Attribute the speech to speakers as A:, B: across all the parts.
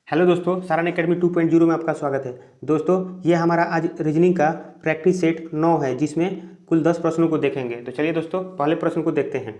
A: Hello दोस्तों, Saran academy 2.0 में आपका स्वागत है। दोस्तों, ये हमारा आज रीजनिंग का प्रैक्टिस सेट 9 है, जिसमें कुल 10 प्रश्नों को देखेंगे। तो चलिए दोस्तों, पहले प्रश्न को देखते हैं।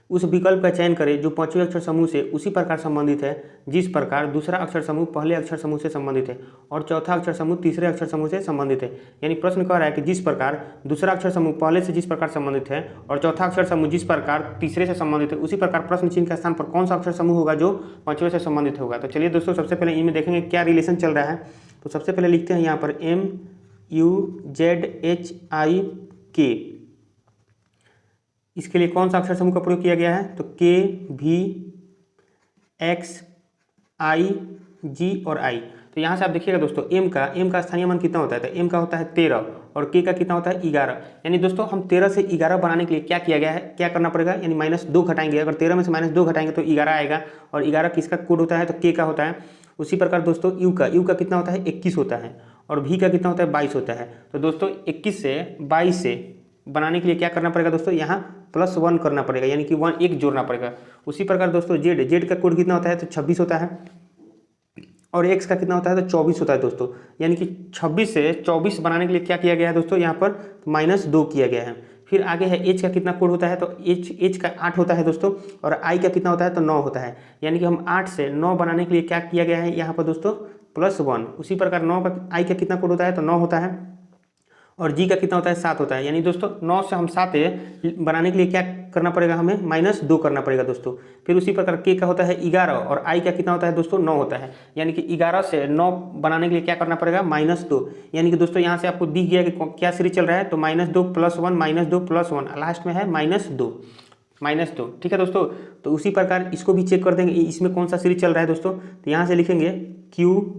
A: उस विकल्प का चयन करें जो पांचवें अक्षर समूह से उसी प्रकार संबंधित है जिस प्रकार दूसरा अक्षर समूह पहले अक्षर समूह से संबंधित है और चौथा अक्षर समूह तीसरे अक्षर समूह से संबंधित है। यानी प्रश्न कह रहा है कि जिस प्रकार दूसरा अक्षर समूह पहले से जिस प्रकार संबंधित है और चौथा अक्षर समूह जिस प्रकार तीसरे से संबंधित है, उसी प्रकार प्रश्न चिन्ह के स्थान पर कौन सा अक्षर समूह होगा जो पांचवें से संबंधित होगा। तो चलिए दोस्तों, सबसे पहले इनमें देखेंगे क्या रिलेशन चल रहा है। तो सबसे पहले लिखते हैं यहाँ पर MUZHIK। इसके लिए कौन सा अक्षर समूह का प्रयोग किया गया है? तो K, V, X, I, G और I। तो यहाँ से आप देखिएगा दोस्तों, M का स्थानीय मान कितना होता है? तो M का होता है 13 और K का कितना होता है 11। यानी दोस्तों, हम 13 से 11 बनाने के लिए क्या किया गया है, क्या करना पड़ेगा? यानी -2 घटाएंगे। अगर 13 में से -2 घटाएंगे तो 11 आएगा और 11 किसका कोड होता है? तो K का होता है। उसी प्रकार दोस्तों U का कितना होता है? 21 होता है और V का कितना होता है? 22 होता है। तो दोस्तों 21 से 22 से बनाने के लिए क्या करना पड़ेगा दोस्तों? यहाँ +1 करना पड़ेगा, यानी कि 1 जोड़ना पड़ेगा। उसी प्रकार दोस्तों Z का कोड कितना होता है? तो 26 होता है और X का कितना होता है? तो 24 होता है दोस्तों। यानी कि 26 से 24 बनाने के लिए क्या किया गया है दोस्तों? यहाँ पर -2 किया गया है। फिर आगे है H का कितना कोड होता है? तो H का 8 होता है दोस्तों और I का कितना होता है? तो 9 होता है। यानी कि हम 8 से 9 बनाने के लिए क्या किया गया है यहाँ पर दोस्तों? +1। उसी प्रकार 9 का I का कितना कोड होता है? तो 9 होता है और G का कितना होता है? 7 होता है। यानी दोस्तों 9 से हम 7 बनाने के लिए क्या करना पड़ेगा? हमें -2 करना पड़ेगा दोस्तों। फिर उसी प्रकार K का होता है 11 और I का कितना होता है दोस्तों? 9 होता है। यानी कि 11 से 9 बनाने के लिए क्या करना पड़ेगा? -2। यानी कि दोस्तों यहाँ से आपको दिख गया कि क्या सीरीज चल रहा है। तो -2 + 1 -2 + 1, लास्ट में है -2। ठीक है दोस्तों। तो उसी प्रकार इसको भी चेक कर देंगे, इसमें कौन सा सीरीज चल रहा है दोस्तों। तो यहाँ से लिखेंगे QUACKY।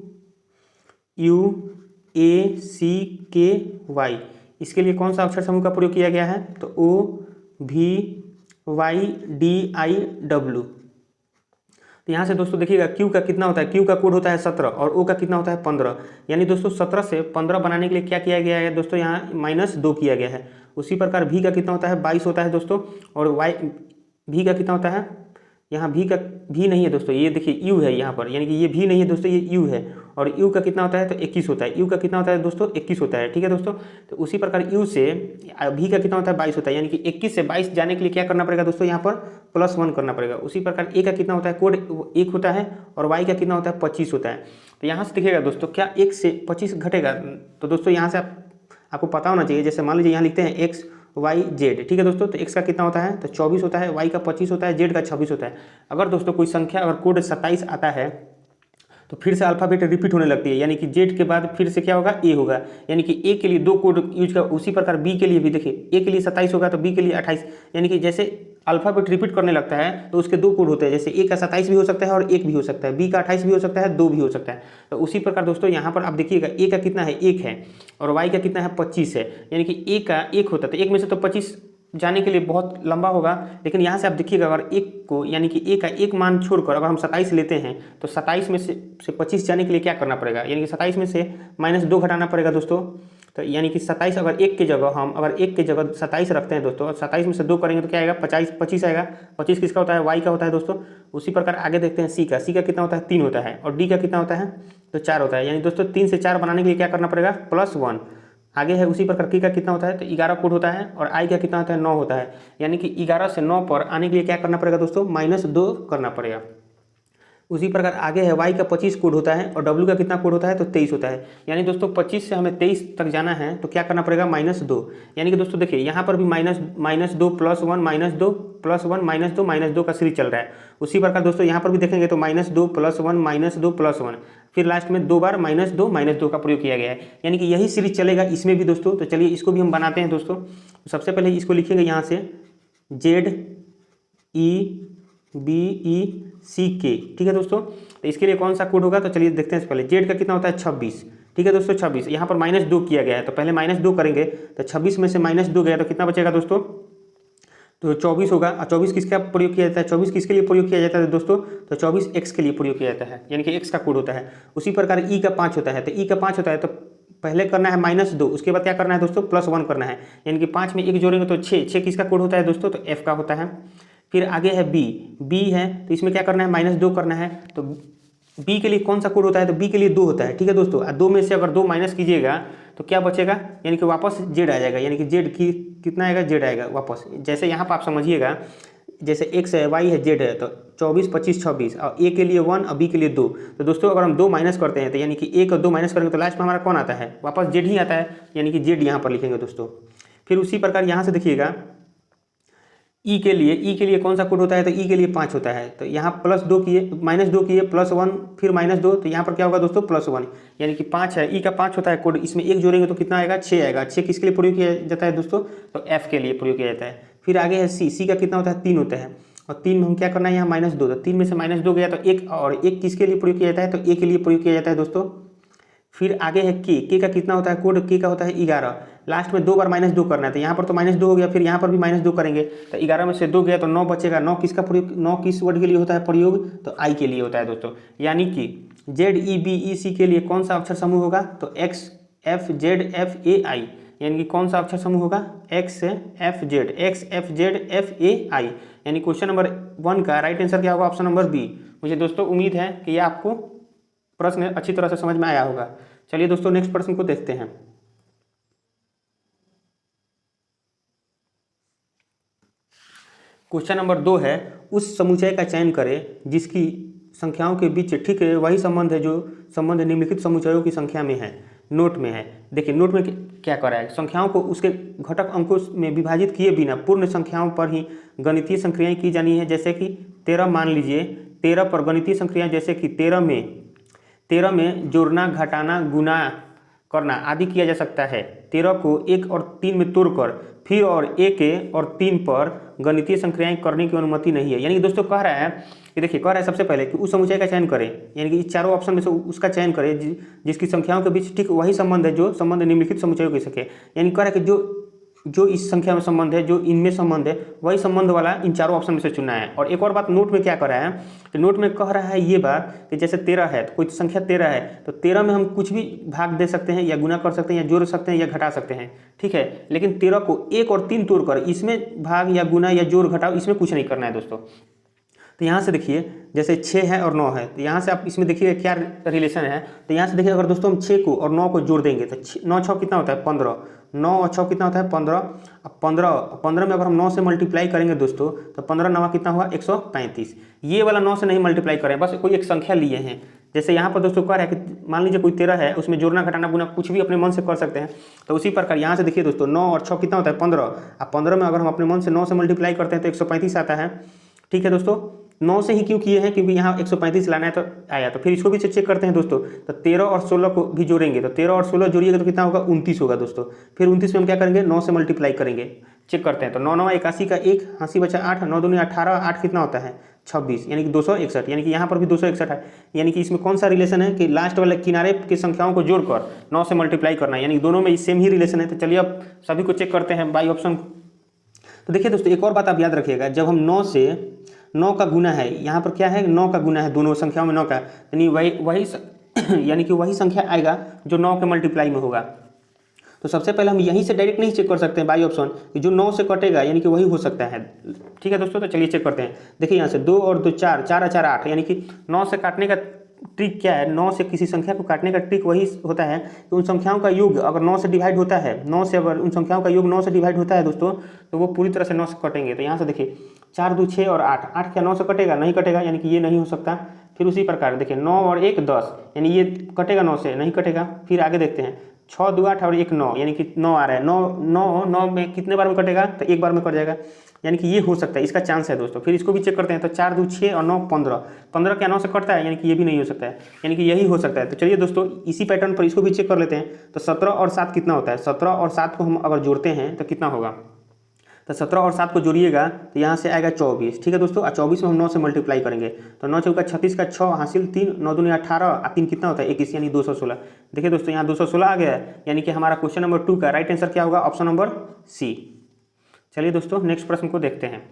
A: इसके लिए कौन सा अक्षर समूह का प्रयोग किया गया है? तो OVYDIW। तो यहाँ से दोस्तों देखिएगा Q का कितना होता है? Q का कोड होता है 17 और O का कितना होता है 15। यानी दोस्तों 17 से 15 बनाने के लिए क्या किया गया है दोस्तों? यहाँ -2 किया गया है। उसी प्रकार V का कितना होता है? 22 होता है दोस्तों और V का कितना होता है? यहाँ V नहीं है दोस्तों, ये देखिए U है यहाँ पर, यानी कि ये V नहीं है दोस्तों, ये U है। और U का कितना होता है? तो 21 होता है। U का कितना होता है दोस्तों? 21 होता है। ठीक है दोस्तों। तो उसी प्रकार U से V का कितना होता है? 22 होता है। यानी कि 21 से 22 जाने के लिए क्या करना पड़ेगा दोस्तों? यहाँ पर +1 करना पड़ेगा। उसी प्रकार A का कितना होता है? कोड 1 होता है और Y का कितना होता है? 25 होता है। तो यहाँ से देखिएगा दोस्तों, क्या 1 से 25 घटेगा? तो दोस्तों यहाँ से आपको पता होना चाहिए। जैसे मान लीजिए यहाँ लिखते हैं X Y Z। ठीक है दोस्तों। तो X का कितना होता है? तो 24 होता है, Y का 25 होता है, Z का 26 होता है। अगर दोस्तों कोई संख्या अगर कोड 27 आता है तो फिर से अल्फ़ाबेट रिपीट होने लगती है, यानी कि Z के बाद फिर से क्या होगा? A होगा। यानी कि A के लिए 2 कोड यूज का। उसी प्रकार B के लिए भी देखिए, A के लिए 27 होगा तो B के लिए 28। यानी कि जैसे अल्फ़ाबेट रिपीट करने लगता है तो उसके 2 कोड होते हैं। जैसे A का 27 भी हो सकता है और 1 भी हो सकता है, B का 28 भी हो सकता है, 2 भी हो सकता है। तो उसी प्रकार दोस्तों यहाँ पर आप देखिएगा A का कितना है? 1 है और Y का कितना है? 25 है। यानी कि A का 1 होता है तो 1 में से तो 25 जाने के लिए बहुत लंबा होगा। लेकिन यहाँ से आप देखिएगा, अगर 1 को यानी कि A का 1 मान छोड़कर अगर हम 27 लेते हैं तो 27 में से 25 जाने के लिए क्या करना पड़ेगा? यानी कि 27 में से -2 घटाना पड़ेगा दोस्तों। तो यानी कि 27 अगर 1 की जगह हम 27 रखते हैं दोस्तों और 27 में से 2 करेंगे तो क्या आएगा? 25 आएगा। 25 किसका होता है? Y का होता है दोस्तों। उसी प्रकार आगे देखते हैं C का कितना होता है? 3 होता है और D का कितना होता है? तो 4 होता है। यानी दोस्तों 3 से 4 बनाने के लिए क्या करना पड़ेगा? +1। आगे है उसी प्रकार K का कितना होता है? तो 11 कोड होता है और I का कितना होता है? 9 होता है। यानी कि 11 से 9 पर आने के लिए क्या करना पड़ेगा दोस्तों? -2 करना पड़ेगा। उसी प्रकार आगे है Y का 25 कोड होता है और W का कितना कोड होता है? तो 23 होता है। यानी दोस्तों 25 से हमें 23 तक जाना है तो क्या करना पड़ेगा? -2। यानी कि दोस्तों देखिए यहाँ पर भी -2 + 1 -2 + 1 -2 का सीरीज चल रहा है। उसी प्रकार दोस्तों यहाँ पर भी देखेंगे तो -2 + 1 -2 + 1, फिर लास्ट में 2 बार -2 का प्रयोग किया गया है। यानी कि यही सीरीज चलेगा इसमें भी दोस्तों। तो चलिए इसको भी हम बनाते हैं दोस्तों। तो सबसे पहले इसको लिखेंगे यहाँ से ZEBECK। ठीक है दोस्तों। तो इसके लिए कौन सा कोड होगा? तो चलिए देखते हैं। पहले Z का कितना होता है? 26। ठीक है दोस्तों, 26। यहाँ पर -2 किया गया है तो पहले -2 करेंगे तो 26 में से -2 गया तो कितना बचेगा दोस्तों? तो 24 होगा। और 24 किसका प्रयोग किया जाता है? 24 किसके लिए प्रयोग किया जाता है दोस्तों? तो 24 X के लिए प्रयोग किया जाता है, यानी कि X का कोड होता है। उसी प्रकार E का 5 होता है। तो E का 5 होता है तो पहले करना है -2, उसके बाद क्या करना है दोस्तों? +1 करना है। यानी कि 5 में 1 जोड़ेंगे तो 6 किसका कोड होता है दोस्तों? तो F का होता है। फिर आगे है B है तो इसमें क्या करना है? -2 करना है। तो बी के लिए कौन सा कोड होता है, तो बी के लिए 2 होता है। ठीक है दोस्तों, 2 में से अगर 2 माइनस कीजिएगा तो क्या बचेगा, यानी कि वापस जेड आ जाएगा, यानी कि जेड की कितना आएगा, जेड आएगा वापस। जैसे यहाँ पर आप समझिएगा, जैसे एक्स है, वाई है, जेड है, तो 24, 25, 26 और ए के लिए 1 और बी के लिए 2। तो दोस्तों अगर हम 2 माइनस करते हैं तो यानी कि 1 और 2 माइनस करेंगे तो लास्ट में हमारा कौन आता है, वापस जेड ही आता है, यानी कि जेड यहाँ पर लिखेंगे दोस्तों। फिर उसी प्रकार यहाँ से देखिएगा ई के लिए कौन सा कोड होता है, तो ई के लिए 5 होता है। तो यहाँ +2 किए, -2 किए, +1 फिर -2, तो यहाँ पर क्या होगा दोस्तों, +1, यानी कि 5 है, ई का 5 होता है कोड। इसमें 1 जोड़ेंगे तो कितना आएगा, 6 आएगा। 6 किसके लिए प्रयोग किया जाता है दोस्तों, तो एफ के लिए प्रयोग किया जाता है। फिर आगे है सी का कितना होता है, 3 होता है, और 3 में हम क्या करना है यहाँ -2, तो 3 में से -2 गया तो 1, और 1 किसके लिए प्रयोग किया जाता है, तो ए के लिए प्रयोग किया जाता है दोस्तों। फिर आगे है के का कितना होता है कोड, के का होता है 11। लास्ट में 2 बार -2 करना है, तो यहाँ पर तो -2 हो गया, फिर यहाँ पर भी -2 करेंगे तो 11 में से 2 गया तो 9 बचेगा। 9 किसका प्रयोग, 9 किस वर्ड के लिए होता है प्रयोग, तो आई के लिए होता है दोस्तों। यानी कि ZEBEC के लिए कौन सा अक्षर समूह होगा, तो XFZFAI, यानी कि कौन सा अक्षर समूह होगा, XFZFAI। यानी क्वेश्चन नंबर 1 का राइट आंसर क्या होगा, ऑप्शन नंबर बी। मुझे दोस्तों उम्मीद है कि ये आपको प्रश्न अच्छी तरह से समझ में आया होगा। चलिए दोस्तों नेक्स्ट प्रश्न को देखते हैं। क्वेश्चन नंबर 2 है, उस समुच्चय का चयन करें जिसकी संख्याओं के बीच ठीक है वही संबंध है जो संबंध निम्नलिखित समुच्चयों की संख्या में है, नोट में है। देखिए नोट में क्या कर रहा है, संख्याओं को उसके घटक अंकों में विभाजित किए बिना पूर्ण संख्याओं पर ही गणितीय संक्रियाएं की जानी है। जैसे कि 13 मान लीजिए, 13 पर गणितीय संक्रियाएं जैसे कि 13 में जोड़ना, घटाना, गुना करना आदि किया जा सकता है। 13 को 1 और 3 में तोड़कर फिर और 1 और 3 पर गणितीय संक्रियाएं करने की अनुमति नहीं है। यानी कि दोस्तों कह रहा है कि देखिए, कह रहा है सबसे पहले कि उस समुच्चय का चयन करें, यानी कि इस चारों ऑप्शन में से उसका चयन करें जिसकी संख्याओं के बीच ठीक वही संबंध है जो संबंध निम्नलिखित समुच्चयों की संख्या। यानी कह रहा है कि जो इस संख्या में संबंध है, जो इनमें संबंध है, वही संबंध वाला इन चारों ऑप्शन में से चुनना है। और एक और बात नोट में क्या कर रहा है, कि नोट में कह रहा है ये बात कि जैसे 13 है, तो कोई संख्या 13 है, तो 13 में हम कुछ भी भाग दे सकते हैं, या गुना कर सकते हैं, या जोड़ सकते हैं, या घटा सकते हैं, ठीक है। लेकिन 13 को 1 और 3 तोड़कर इसमें भाग या गुना या जोड़ घटाओ, इसमें कुछ नहीं करना है दोस्तों। तो यहाँ से देखिए, जैसे 6 है और 9 है, तो यहाँ से आप इसमें देखिए क्या रिलेशन है। तो यहाँ से देखिए, अगर दोस्तों हम 6 को और 9 को जोड़ देंगे तो 9 6 कितना होता है 15, 9 और 6 कितना होता है 15। अब 15 में अगर हम 9 से मल्टीप्लाई करेंगे दोस्तों, तो 15 9 कितना हुआ 135। ये वाला 9 से नहीं मल्टीप्लाई करें, बस कोई एक संख्या लिए हैं। जैसे यहाँ पर दोस्तों कह रहा है कि मान लीजिए कोई 13 है, उसमें जोड़ना, घटाना, गुना कुछ भी अपने मन से कर सकते हैं। तो उसी प्रकार यहाँ से देखिए दोस्तों, 9 और 6 कितना होता है 15। अब 15 में अगर हम अपने मन से 9 से मल्टीप्लाई करते हैं तो 135 आता है, ठीक है दोस्तों। 9 से ही क्यों किए हैं, क्योंकि यहाँ 135 लाना है तो आया। तो फिर इसको भी चेक करते हैं दोस्तों, तो 13 और 16 को भी जोड़ेंगे, तो 13 और 16 जोड़िएगा तो कितना होगा 29 होगा दोस्तों। फिर 29 में हम क्या करेंगे, 9 से मल्टीप्लाई करेंगे, चेक करते हैं। तो 9 9 81 का 1, हाँसी बचा 8, 9 दूनी 18, 8 कितना होता है 26, यानी कि 261। यानी कि यहाँ पर भी 261 है। यानी कि इसमें कौन सा रिलेशन है कि लास्ट वाले किनारे की संख्याओं को जोड़कर 9 से मल्टीप्लाई करना है, यानी दोनों में सेम ही रिलेशन है। तो चलिए अब सभी को चेक करते हैं बाई ऑप्शन। तो देखिए दोस्तों, एक और बात आप याद रखिएगा, जब हम 9 से 9 का गुना है, यहाँ पर क्या है 9 का गुना है, दोनों संख्याओं में 9 का, यानी यानी कि वही संख्या आएगा जो 9 के मल्टीप्लाई में होगा। तो सबसे पहले हम यहीं से डायरेक्ट नहीं चेक कर सकते हैं बाई ऑप्शन कि जो 9 से कटेगा यानी कि वही हो सकता है, ठीक है दोस्तों। तो चलिए चेक करते हैं। देखिए यहाँ से 2 और 2 4, 4 और 4 8, यानी कि 9 से काटने का ट्रिक क्या है, 9 से किसी संख्या को काटने का ट्रिक वही होता है कि उन संख्याओं का योग अगर 9 से डिवाइड होता है, 9 से अगर उन संख्याओं का योग 9 से डिवाइड होता है दोस्तों, तो वो पूरी तरह से 9 से कटेंगे। तो यहाँ से देखिए 4 2 6 और 8, 8 क्या 9 से कटेगा, नहीं कटेगा, यानी कि ये नहीं हो सकता। फिर उसी प्रकार देखिए 9 और 1 10, यानी ये कटेगा 9 से, नहीं कटेगा। फिर आगे देखते हैं 6 2 8 और 1 9, यानी कि 9 आ रहा है, 9 में कितने बार में कटेगा, तो एक बार में कट जाएगा, यानी कि ये हो सकता है, इसका चांस है दोस्तों। फिर इसको भी चेक करते हैं। तो 4 2 6 और 9 15, 15 क्या 9 से कटता है, यानी कि ये भी नहीं हो सकता है, यानी कि यही हो सकता है। तो चलिए दोस्तों इसी पैटर्न पर इसको भी चेक कर लेते हैं। तो 17 और 7 कितना होता है, 17 और 7 को हम अगर जोड़ते हैं तो कितना होगा, तो 17 और 7 को जोड़िएगा तो यहाँ से आएगा 24, ठीक है दोस्तों। और 24 में हम 9 से मल्टीप्लाई करेंगे, तो 9 चौका 36 का 6 हासिल 3, 9 दूनी 18 और 3 कितना होता है 21, यानी 216। देखिए दोस्तों यहाँ 216 आ गया है, यानी कि हमारा क्वेश्चन नंबर 2 का राइट आंसर क्या होगा, ऑप्शन नंबर सी। चलिए दोस्तों नेक्स्ट प्रश्न को देखते हैं।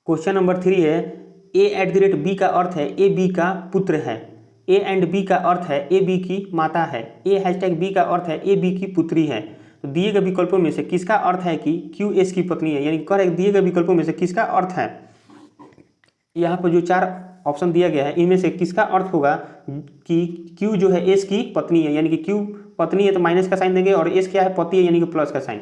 A: क्वेश्चन नंबर 3 है, a@b का अर्थ है ए बी का पुत्र है। a एंड b का अर्थ है ए बी की माता है। a#b का अर्थ है ए बी की पुत्री है। तो दिए गए विकल्पों में से किसका अर्थ है कि क्यू एस की पत्नी है, यानी कह रहे दिए गए विकल्पों में से किसका अर्थ है, यहाँ पर जो 4 ऑप्शन दिया गया है इनमें से किसका अर्थ होगा कि क्यू जो है एस की पत्नी है, यानी कि क्यू पत्नी है तो माइनस का साइन देंगे और एस क्या है पति है यानी कि प्लस का साइन।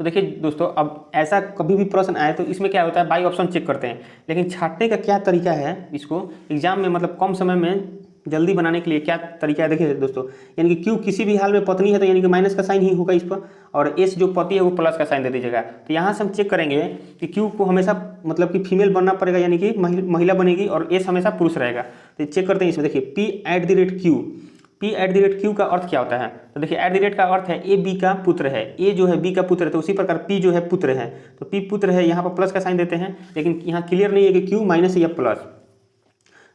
A: तो देखिए दोस्तों, अब ऐसा कभी भी प्रश्न आए तो इसमें क्या होता है बाई ऑप्शन चेक करते हैं, लेकिन छांटने का क्या तरीका है इसको एग्जाम में मतलब कम समय में जल्दी बनाने के लिए क्या तरीका है देखिए दोस्तों, यानी कि क्यू किसी भी हाल में पत्नी है तो यानी कि माइनस का साइन ही होगा इस पर, और एस जो पति है वो प्लस का साइन दे दीजिएगा। तो यहाँ से हम चेक करेंगे कि क्यू को हमेशा मतलब कि फीमेल बनना पड़ेगा यानी कि महिला बनेगी और एस हमेशा पुरुष रहेगा। तो चेक करते हैं इसमें, देखिए P@Q, P@Q का अर्थ क्या होता है, तो देखिए @ का अर्थ है ए बी का पुत्र है, ए जो है बी का पुत्र है, तो उसी प्रकार P जो है पुत्र है, तो P पुत्र है, यहाँ पर प्लस का साइन देते हैं, लेकिन यहाँ क्लियर नहीं है कि Q माइनस या प्लस।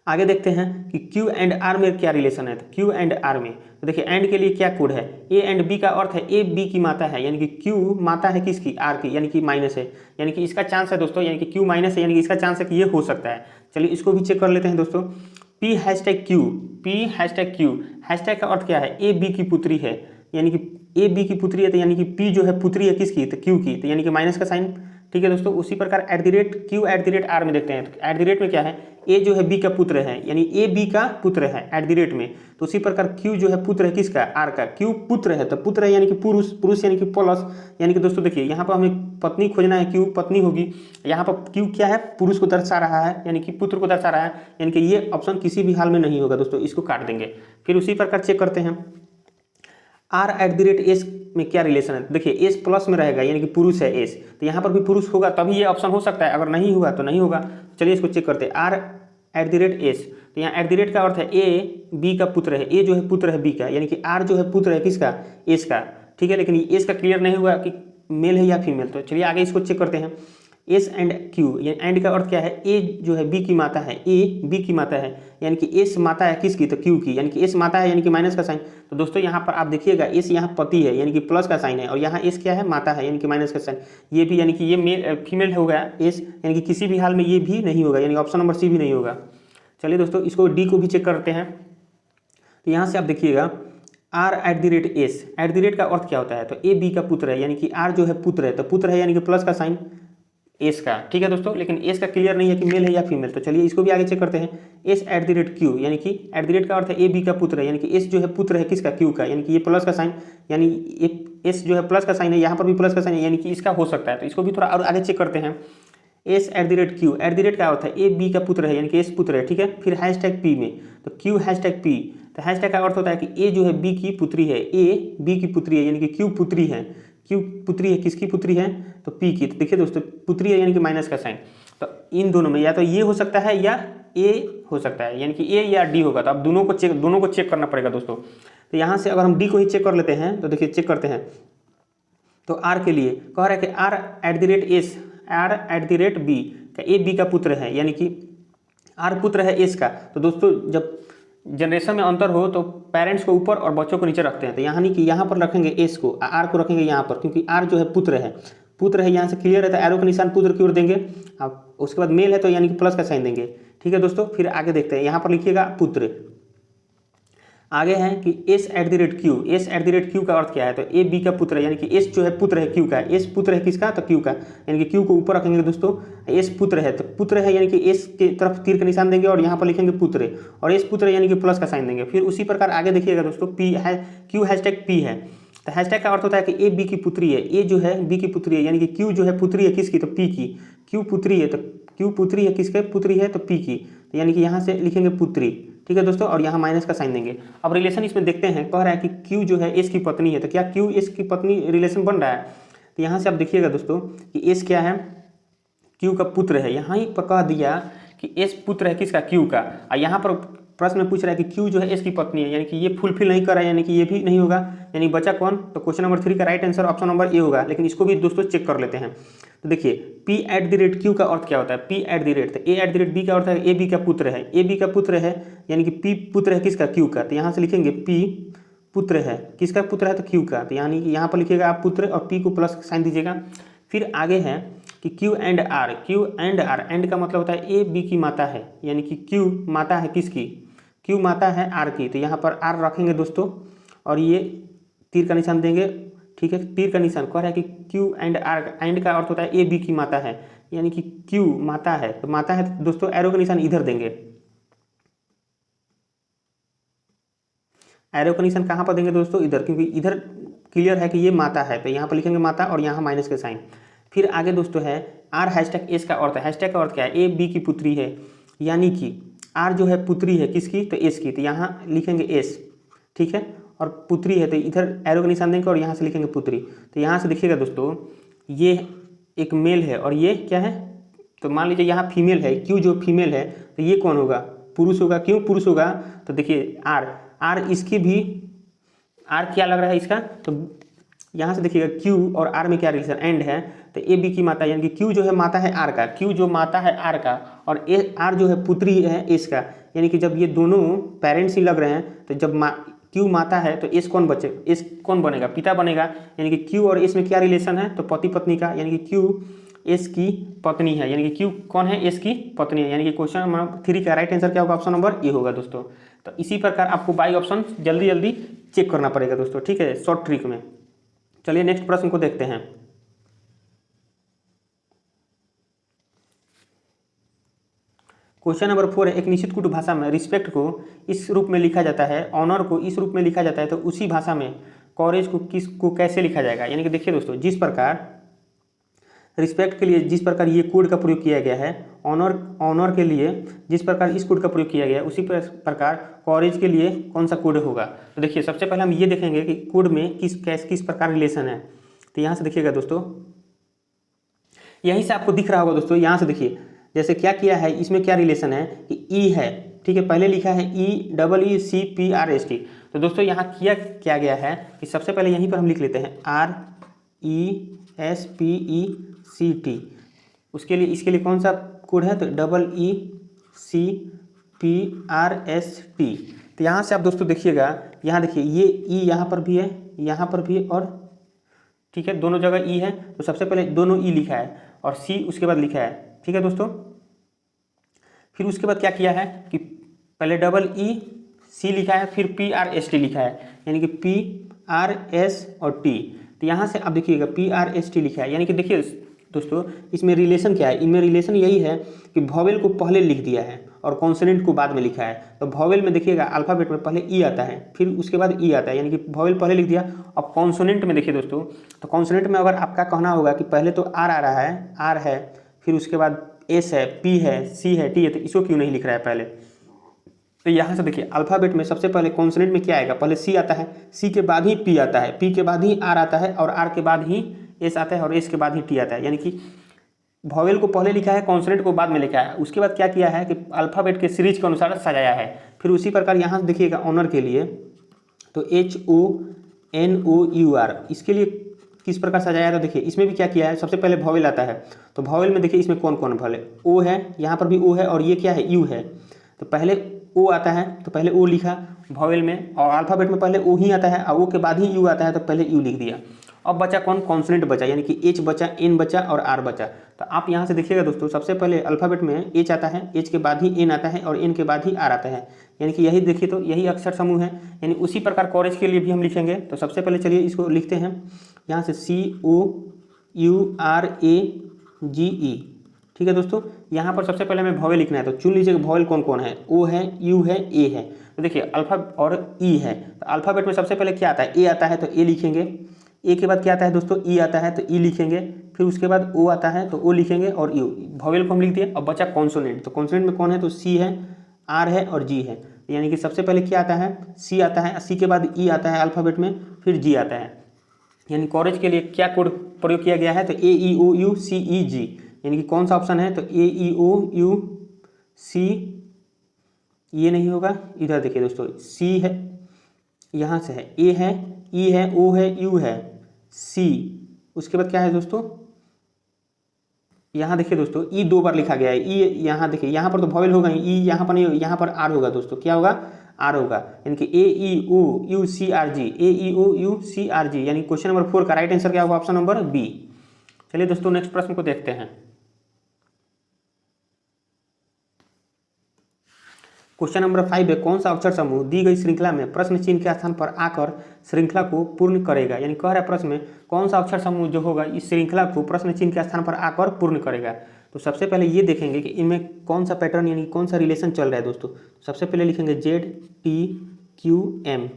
A: आगे देखते हैं कि Q एंड R में क्या रिलेशन है, तो Q एंड R में तो देखिए एंड के लिए क्या कोड है, A एंड B का अर्थ है ए बी की माता है, यानी कि Q माता है किसकी, R की, यानी कि माइनस है, यानी कि इसका चांस है दोस्तों, यानी कि Q माइनस है, यानी कि इसका चांस है कि ये हो सकता है। चलिए इसको भी चेक कर लेते हैं दोस्तों। P#Q, P#Q, हैशटैग का अर्थ क्या है, ए बी की पुत्री है, यानी कि ए बी की पुत्री है, तो यानी कि P जो है पुत्री है किसकी, तो Q की, तो यानी कि माइनस का साइन। ठीक है दोस्तों, उसी प्रकार Q@R में देखते हैं, तो @ में क्या है, ए जो है बी का पुत्र है, यानी ए बी का पुत्र है @ में, तो उसी प्रकार Q जो है पुत्र है किसका, R का, Q पुत्र है, तो पुत्र है यानी कि पुरुष, पुरुष यानी कि प्लस, यानी कि दोस्तों देखिए यहाँ पर हमें पत्नी खोजना है, Q पत्नी होगी, यहाँ पर Q क्या है, पुरुष को दर्शा रहा है, यानी कि पुत्र को दर्शा रहा है, यानी कि ये ऑप्शन किसी भी हाल में नहीं होगा दोस्तों, इसको काट देंगे। फिर उसी प्रकार चेक करते हैं R@S में क्या रिलेशन है, देखिए एस प्लस में रहेगा यानी कि पुरुष है एस, तो यहाँ पर भी पुरुष होगा तभी ये ऑप्शन हो सकता है, अगर नहीं हुआ तो नहीं होगा। चलिए इसको चेक करते हैं, R@S, तो यहाँ @ का अर्थ है ए बी का पुत्र है, ए जो है पुत्र है बी का, यानी कि R जो है पुत्र है किसका, एस का। ठीक है, लेकिन एस का क्लियर नहीं हुआ कि मेल है या फीमेल, तो चलिए आगे इसको चेक करते हैं। एस एंड क्यू, ये एंड का अर्थ क्या है, ए जो है बी की माता है, ए बी की माता है, यानी कि एस माता है किसकी, तो क्यू की, यानी कि एस माता है यानी कि माइनस का साइन। तो दोस्तों यहाँ पर आप देखिएगा एस यहाँ पति है यानी कि प्लस का साइन है, और यहाँ एस क्या है, माता है यानी कि माइनस का साइन। ये भी यानी कि ये मेल फीमेल हो गया एस, यानी कि किसी भी हाल में ये भी नहीं होगा, यानी ऑप्शन नंबर सी भी नहीं होगा। चलिए दोस्तों इसको डी को भी चेक करते हैं। तो यहाँ से आप देखिएगा R@S, @ का अर्थ क्या होता है, तो ए बी का पुत्र है, यानी कि R जो है पुत्र है, तो पुत्र है यानी कि प्लस का साइन एस का। ठीक है दोस्तों, लेकिन एस का क्लियर नहीं है कि मेल है या फीमेल, तो चलिए इसको भी आगे चेक करते हैं। S@Q, यानी कि @ का अर्थ है ए बी का पुत्र है, यानी कि एस जो है पुत्र है किसका, क्यू का, यानी कि ये प्लस का साइन, यानी एस जो है प्लस का साइन है, यहाँ पर भी प्लस का साइन है, यानी कि इसका हो सकता है, तो इसको भी थोड़ा और आगे चेक करते हैं। S@Q, @ का अर्थ है ए बी का पुत्र है, यानी कि एस पुत्र है। ठीक है, फिर #P में, तो Q#P, तो हैशटैग का अर्थ होता है कि ए जो है बी की पुत्री है, ए बी की पुत्री है, यानी कि क्यू पुत्री है, क्यू पुत्री है किसकी पुत्री है, तो पी की। तो देखिए दोस्तों पुत्री है यानी कि माइनस का साइन, तो इन दोनों में या तो ये हो सकता है या ए हो सकता है, यानी कि ए या डी होगा, तो अब दोनों को चेक करना पड़ेगा दोस्तों। तो यहाँ से अगर हम डी को ही चेक कर लेते हैं, तो देखिए चेक करते हैं, तो आर के लिए कह रहा है कि R@S, R@B का ए बी का पुत्र है, यानी कि आर पुत्र है एस का। तो दोस्तों जब जनरेशन में अंतर हो तो पेरेंट्स को ऊपर और बच्चों को नीचे रखते हैं, तो यानी कि यहाँ पर रखेंगे एस को, आर को रखेंगे यहाँ पर, क्योंकि आर जो है पुत्र है, यहाँ से क्लियर है, तो एरो का निशान पुत्र की ओर देंगे। अब उसके बाद मेल है तो यानी कि प्लस का साइन देंगे। ठीक है दोस्तों, फिर आगे देखते हैं, यहाँ पर लिखिएगा पुत्र। आगे है कि S@Q का अर्थ क्या है, तो ए बी का पुत्र है, यानी कि एस जो है पुत्र है क्यू का, एस पुत्र है किसका, तो क्यू का, यानी कि क्यू को ऊपर रखेंगे दोस्तों, एस पुत्र है, तो पुत्र है यानी कि एस के तरफ तीर का निशान देंगे और यहाँ पर लिखेंगे पुत्र, और एस पुत्र यानी कि प्लस का साइन देंगे। फिर उसी प्रकार आगे देखिएगा दोस्तों, Q#P है, तो हैशटैग का अर्थ होता है कि ए बी की पुत्री है, ए जो है बी की पुत्री है, यानी कि क्यू जो है पुत्री है किसकी, तो पी की, क्यू पुत्री है, तो क्यू पुत्री है किसके, पुत्री है तो पी की, तो यानी कि यहाँ से लिखेंगे पुत्री। ठीक है दोस्तों, और यहाँ माइनस का साइन देंगे। अब रिलेशन इसमें देखते हैं, कह रहा है कि क्यू जो है एस की पत्नी है, तो क्या क्यू एस की पत्नी रिलेशन बन रहा है, तो यहाँ से आप देखिएगा दोस्तों कि एस क्या है, क्यू का पुत्र है, यहाँ ही पर कह दिया कि एस पुत्र है किसका, क्यू का, और यहाँ पर प्रश्न में पूछ रहा है कि क्यू जो है एस की पत्नी है, यानी कि ये फुलफिल नहीं कर रहा है, यानी कि ये भी नहीं होगा, यानी बचा कौन, तो क्वेश्चन नंबर 3 का right answer option number A होगा। लेकिन इसको भी दोस्तों चेक कर लेते हैं। तो देखिए P@Q का अर्थ क्या होता है, P@, तो A@B का अर्थ है ए बी का पुत्र है, ए बी का पुत्र है यानी कि P पुत्र है किसका, क्यू का, तो यहाँ से लिखेंगे P पुत्र है किसका, पुत्र है तो क्यू का, तो यानी कि यहाँ पर लिखिएगा आप पुत्र और P को प्लस साइन दीजिएगा। फिर आगे है कि Q एंड R, एंड का मतलब होता है ए बी की माता है, यानी कि Q माता है किसकी, Q माता है R की, तो यहाँ पर R रखेंगे दोस्तों और ये तीर का निशान देंगे, ठीक है, तीर का निशान कह रहा है कि क्यू एंड आर, एंड का अर्थ होता है ए बी की माता है, यानी कि क्यू माता है, तो माता है तो दोस्तों एरो का निशान इधर देंगे। एरो का निशान कहाँ पर देंगे दोस्तों? इधर, क्योंकि इधर क्लियर है कि ये माता है, तो यहाँ पर लिखेंगे माता और यहाँ माइनस के साइन। फिर आगे दोस्तों है आर हैशटैग एस का अर्थ है, हैशटैग का अर्थ क्या है? ए बी की पुत्री है, यानी कि आर जो है पुत्री है किसकी? तो एस की, तो यहाँ लिखेंगे एस, ठीक है, और पुत्री है तो इधर एरो का निशान देंगे और यहाँ से लिखेंगे पुत्री। तो यहाँ से देखिएगा दोस्तों ये एक मेल है और ये क्या है? तो मान लीजिए यहाँ फीमेल है, क्यू जो फीमेल है तो ये कौन होगा? पुरुष होगा। क्यों पुरुष होगा? तो देखिए आर इसकी भी, आर क्या लग रहा है इसका? तो यहाँ से देखिएगा क्यू और आर में क्या रिलेशन? एंड है, तो ए बी की माता, यानी कि क्यू जो है माता है आर का, क्यू जो माता है आर का, और ए आर जो है पुत्री है एस का, यानी कि जब ये दोनों पेरेंट्स ही लग रहे हैं तो जब क्यू माता है तो एस कौन बचे? एस कौन बनेगा? पिता बनेगा, यानी कि क्यू और एस में क्या रिलेशन है? तो पति पत्नी का, यानी कि क्यू एस की पत्नी है, यानी कि क्यू कौन है? एस की पत्नी है, यानी कि क्वेश्चन नंबर 3 का राइट आंसर क्या होगा? ऑप्शन नंबर ए होगा दोस्तों। तो इसी प्रकार आपको बाई ऑप्शन जल्दी जल्दी चेक करना पड़ेगा दोस्तों, ठीक है, शॉर्ट ट्रिक में। चलिए नेक्स्ट प्रश्न को देखते हैं। क्वेश्चन नंबर 4 है, एक निश्चित कुट भाषा में रिस्पेक्ट को इस रूप में लिखा जाता है, ऑनर को इस रूप में लिखा जाता है, तो उसी भाषा में कॉरेज को कैसे लिखा जाएगा? यानी कि देखिए दोस्तों, जिस प्रकार रिस्पेक्ट के लिए जिस प्रकार ये कोड का प्रयोग किया गया है, ऑनर के लिए जिस प्रकार इस कोड का प्रयोग किया गया है, उसी प्रकार कॉरेज के लिए कौन सा कोड होगा? तो देखिए सबसे पहले हम ये देखेंगे कि कोड में किस प्रकार रिलेशन है। तो यहाँ से देखिएगा दोस्तों, यहीं से आपको दिख रहा होगा दोस्तों, यहाँ से देखिए जैसे क्या किया है, इसमें क्या रिलेशन है कि ई है, ठीक है, पहले लिखा है EECPRST। तो दोस्तों यहाँ क्या गया है कि सबसे पहले यहीं पर हम लिख लेते हैं RESPECT, उसके लिए इसके लिए कौन सा कोड है? तो EECPRST। तो यहाँ से आप दोस्तों देखिएगा, यहाँ देखिए ये ई यहाँ पर भी है, यहाँ पर भी है, और ठीक है दोनों जगह ई है, तो सबसे पहले दोनों ई लिखा है और सी उसके बाद लिखा है, ठीक है दोस्तों। फिर उसके बाद क्या किया है कि पहले EEC लिखा है, फिर PRST लिखा है, यानी कि PRS और T। तो यहाँ से आप देखिएगा PRST लिखा है, यानी कि देखिए दोस्तों इसमें रिलेशन क्या है? इनमें रिलेशन यही है कि वॉवेल को पहले लिख दिया है और कॉन्सोनेंट को बाद में लिखा है। तो वॉवेल में देखिएगा अल्फ़ाबेट में पहले ई आता है, फिर उसके बाद ई आता है, यानी कि वॉवेल पहले लिख दिया। अब कॉन्सोनेंट में देखिए दोस्तों, तो कॉन्सोनेंट में अगर आपका कहना होगा कि पहले तो आर आ रहा है, आर है, फिर उसके बाद एस है, पी है, सी है, टी है, तो इसको क्यों नहीं लिख रहा है पहले? तो यहाँ से देखिए अल्फ़ाबेट में सबसे पहले कॉन्सोनेंट में क्या आएगा? पहले सी आता है, सी के बाद ही पी आता है, पी के बाद ही आर आता है, और आर के बाद ही एस आता है, और एस के बाद ही टी आता है। यानी कि वॉवेल को पहले लिखा है, कॉन्सोनेंट को बाद में लिखा है। उसके बाद क्या किया है कि अल्फ़ाबेट के सीरीज के अनुसार सजाया है। फिर उसी प्रकार यहाँ से देखिएगा ऑनर के लिए, तो HONOUR, इसके लिए किस प्रकार सजाया था? देखिए इसमें भी क्या किया है, सबसे पहले वॉवेल आता है, तो वॉवेल में देखिए इसमें कौन कौन वॉवेल? ओ है, यहाँ पर भी ओ है, और ये क्या है? यू है। तो पहले ओ आता है तो पहले ओ लिखा वॉवेल में, और अल्फ़ाबेट में पहले ओ ही आता है, और ओ के बाद ही यू आता है, तो पहले यू लिख दिया। अब बचा कौन? कॉन्सोनेंट बचा, यानी कि एच बचा, एन बचा और आर बचा। तो आप यहाँ से देखिएगा दोस्तों, सबसे पहले अल्फ़ाबेट में एच आता है, एच के बाद ही एन आता है, और एन के बाद ही आर आता है, यानी कि यही देखिए तो यही अक्षर समूह है। यानी उसी प्रकार कॉरेज के लिए भी हम लिखेंगे। तो सबसे पहले चलिए इसको लिखते हैं, यहाँ से COURAGE, ठीक है दोस्तों। यहाँ पर सबसे पहले हमें वॉवेल लिखना है, तो चुन लीजिए वॉवेल कौन कौन है? ओ है, यू है, ए है। तो देखिए अल्फ़ा और ई है, तो अल्फ़ाबेट में सबसे पहले क्या आता है? ए आता है तो ए लिखेंगे, ए के बाद क्या आता है दोस्तों? ई आता है तो ई लिखेंगे, फिर उसके बाद ओ आता है तो ओ लिखेंगे, और यू, वॉवेल को हम लिख दिए। अब बचा कॉन्सोनेंट, तो कॉन्सोनेंट में कौन है? तो सी है, आर है और जी है। यानी कि सबसे पहले क्या आता है? सी आता है, सी के बाद ई आता है अल्फ़ाबेट में, फिर जी आता है। यानी कॉरेज के लिए क्या कोड प्रयोग किया गया है? तो AEOUCEG, यानी कि कौन सा ऑप्शन है? तो AEOUC, ये नहीं होगा, इधर देखिए दोस्तों, सी है, यहाँ से है, ए है, ई है, ओ है, यू है, सी, उसके बाद क्या है दोस्तों? यहाँ देखिए दोस्तों ई 2 बार लिखा गया है, ई यहाँ देखिए, यहाँ पर तो वॉवेल होगा, ई यहाँ पर नहीं, यहाँ पर आर होगा दोस्तों। क्या होगा? आर होगा, यानी कि AEOUCRG, AEOUCRG, यानी क्वेश्चन नंबर 4 का राइट आंसर क्या होगा? Option number B. चलिए दोस्तों नेक्स्ट प्रश्न को देखते हैं। क्वेश्चन नंबर 5 है, कौन सा अक्षर समूह दी गई श्रृंखला में प्रश्न चिन्ह के स्थान पर आकर श्रृंखला को पूर्ण करेगा। यानी कह रहा है प्रश्न में कौन सा अक्षर समूह जो होगा इस श्रृंखला को प्रश्न चिन्ह के स्थान पर आकर पूर्ण करेगा। तो सबसे पहले ये देखेंगे कि इनमें कौन सा पैटर्न यानी कौन सा रिलेशन चल रहा है दोस्तों। सबसे पहले लिखेंगे ZTQM,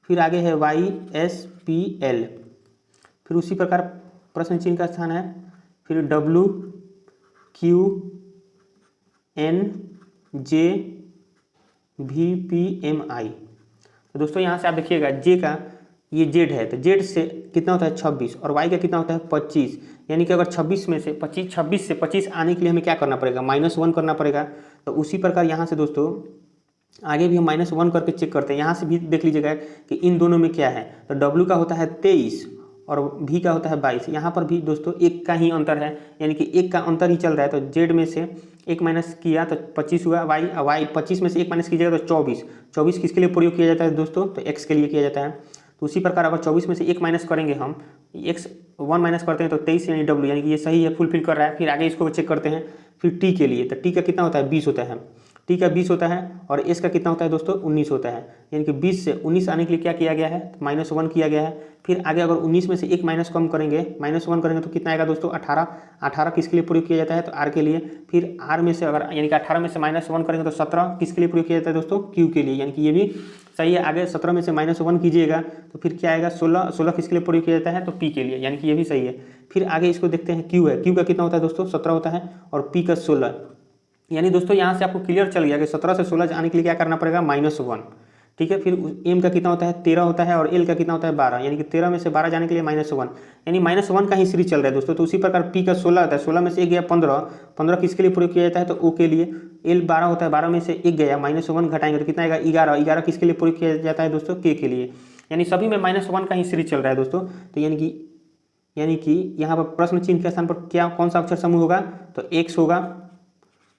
A: फिर आगे है YSPL, फिर उसी प्रकार प्रश्न चिन्ह का स्थान है, फिर WQNJVPMI। तो दोस्तों यहाँ से आप देखिएगा J का ये Z है, तो Z से कितना होता है 26 और Y का कितना होता है 25। यानी कि अगर 26 में से 25 आने के लिए हमें क्या करना पड़ेगा, -1 करना पड़ेगा। तो उसी प्रकार यहाँ से दोस्तों आगे भी हम -1 करके चेक करते हैं। यहाँ से भी देख लीजिएगा कि इन दोनों में क्या है, तो W का होता है 23 और V का होता है 22। यहाँ पर भी दोस्तों एक का ही अंतर है, यानी कि एक का अंतर ही चल रहा है। तो Z में से एक माइनस किया तो 25 हुआ, Y 25 में से एक माइनस कीजिएगा तो 24 किसके लिए प्रयोग किया जाता है दोस्तों, तो X के लिए किया जाता है। तो उसी प्रकार अगर 24 में से एक माइनस करेंगे हम, X 1 माइनस करते हैं तो 23 यानी W, यानी कि ये सही है, फुलफिल कर रहा है। फिर आगे इसको चेक करते हैं, फिर T के लिए, तो T का कितना होता है 20 होता है, T का 20 होता है और S का कितना होता है दोस्तों 19 होता है। यानी कि 20 से 19 आने के लिए क्या किया गया है, -1 किया गया है। फिर आगे अगर 19 में से एक माइनस कम करेंगे, -1 करेंगे तो कितना आएगा दोस्तों 18 किसके लिए प्रयोग किया जाता है, तो R के लिए। फिर R में से अगर यानी कि 18 में से -1 करेंगे तो 17 किसके लिए प्रयोग किया जाता है दोस्तों, Q के लिए, यानी कि ये भी सही है। आगे 17 में से -1 कीजिएगा तो फिर क्या आएगा 16 किसके लिए प्रयोग किया जाता है, तो P के लिए, यानी कि ये भी सही है। फिर आगे इसको देखते हैं Q है, Q का कितना होता है दोस्तों 17 होता है और P का 16। यानी दोस्तों यहाँ से आपको क्लियर चल गया कि 17 से 16 आने के लिए क्या करना पड़ेगा -1, ठीक है। फिर M का कितना होता है 13 होता है और L का कितना होता है 12, यानी कि 13 में से 12 जाने के लिए -1, यानी -1 का ही सीरीज चल रहा है दोस्तों। तो उसी प्रकार P का 16 होता है, 16 में से एक गया 15 किसके लिए प्रयोग किया जाता है, तो O के लिए। L 12 होता है, 12 में से एक गया, -1 घटाएंगे तो कितना आएगा 11 किसके लिए प्रयोग किया जाता है दोस्तों, K के लिए। यानी सभी में -1 का ही सीरीज चल रहा है दोस्तों। तो यानी कि यहाँ पर प्रश्न चिन्ह के स्थान पर क्या कौन सा अक्षर समूह होगा, तो X होगा,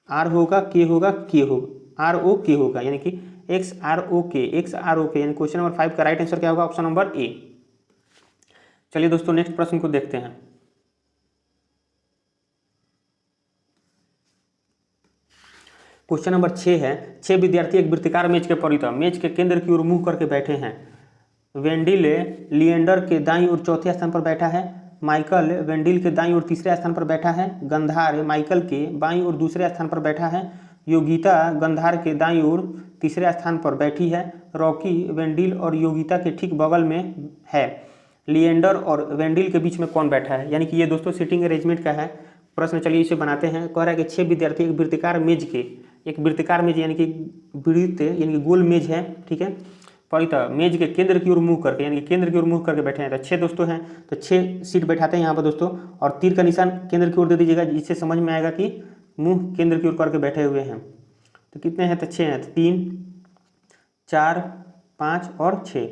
A: R होगा, K होगा, K होगा, ROK होगा, यानी कि XROK, यानी क्वेश्चन नंबर 5 का राइट आंसर क्या होगा, ऑप्शन नंबर A। चलिए दोस्तों नेक्स्ट प्रश्न को देखते हैं। क्वेश्चन नंबर 6 है, 6 विद्यार्थी एक वृत्ताकार मेज के परितः मेज के केंद्र की ओर मुंह करके बैठे हैं। वेंडिल लिएंडर के दाईं ओर चौथे स्थान पर बैठा है, माइकल वेंडिल के दाईं ओर तीसरे स्थान पर बैठा है, गंधार माइकल के बाईं ओर दूसरे स्थान पर बैठा है, योगिता गंधार के दाईं ओर तीसरे स्थान पर बैठी है, रॉकी वेंडिल और योगिता के ठीक बगल में है, लिएंडर और वेंडिल के बीच में कौन बैठा है। यानी कि ये दोस्तों सीटिंग अरेंजमेंट का है प्रश्न। चलिए इसे बनाते हैं। कह रहा है कि 6 विद्यार्थी एक वृत्ताकार मेज यानी कि वृत्त यानी कि गोल मेज है, ठीक है, परितः मेज के केंद्र की ओर मुंह करके यानी कि केंद्र की ओर मुंह करके बैठे हैं। तो 6 दोस्तों हैं, तो 6 सीट बैठाते हैं यहाँ पर दोस्तों, और तीर का निशान केंद्र की ओर दे दीजिएगा, जिससे समझ में आएगा कि मुंह केंद्र की ओर करके बैठे हुए हैं। तो कितने हैं, तो 6 हैं, तो 3 4 5 और 6।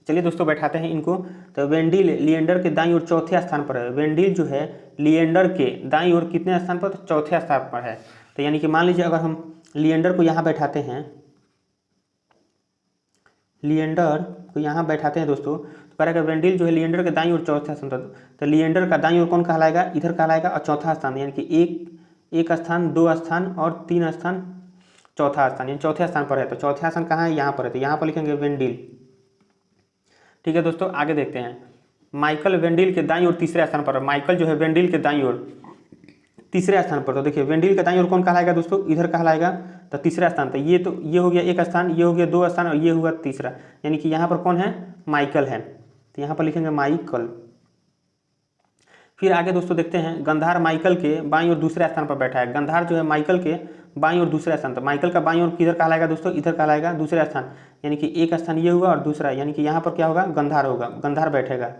A: चलिए दोस्तों बैठाते हैं इनको। तो वेंडिल लिएंडर के दाईं ओर चौथे स्थान पर है। वेंडिल जो है लिएंडर के दाईं ओर कितने स्थान पर, तो चौथे स्थान पर है। तो यानी कि मान लीजिए अगर हम लिएंडर को यहाँ बैठाते हैं, दोस्तों, तो कह रहा है वेंडिल जो है लिएंडर के दाईं ओर चौथा स्थान पर, तो लिएंडर का दाईं ओर कौन कहलाएगा, इधर कहलाएगा, और चौथा स्थान यानी कि एक स्थान, 2 स्थान और 3 स्थान, चौथा स्थान, यानी चौथे स्थान पर है। तो चौथा स्थान कहाँ है, यहाँ पर है, तो यहाँ पर लिखेंगे वेंडिल, ठीक है दोस्तों। आगे देखते हैं, माइकल वेंडिल के दाईं ओर तीसरे स्थान पर, माइकल जो है वेंडिल के दाईं ओर तीसरे स्थान पर। तो देखिए वेंडिल के दाईं ओर कौन कहलाएगा दोस्तों, इधर कहलाएगा, तो तीसरा स्थान। तो ये हो गया एक स्थान, ये हो गया 2 स्थान और ये हुआ तीसरा, यानी कि यहाँ पर कौन है, माइकल है, तो यहाँ पर लिखेंगे माइकल। फिर आगे दोस्तों देखते हैं, गंधार माइकल के बाईं ओर दूसरे स्थान पर बैठा है। गंधार जो है माइकल के बाईं ओर दूसरा स्थान, तो माइकल का बाईं ओर किधर कहलाएगा दोस्तों, इधर कहलाएगा, दूसरा स्थान, यानी कि एक स्थान ये हुआ और दूसरा, यानी कि यहाँ पर क्या होगा, गंधार होगा, गंधार बैठेगा,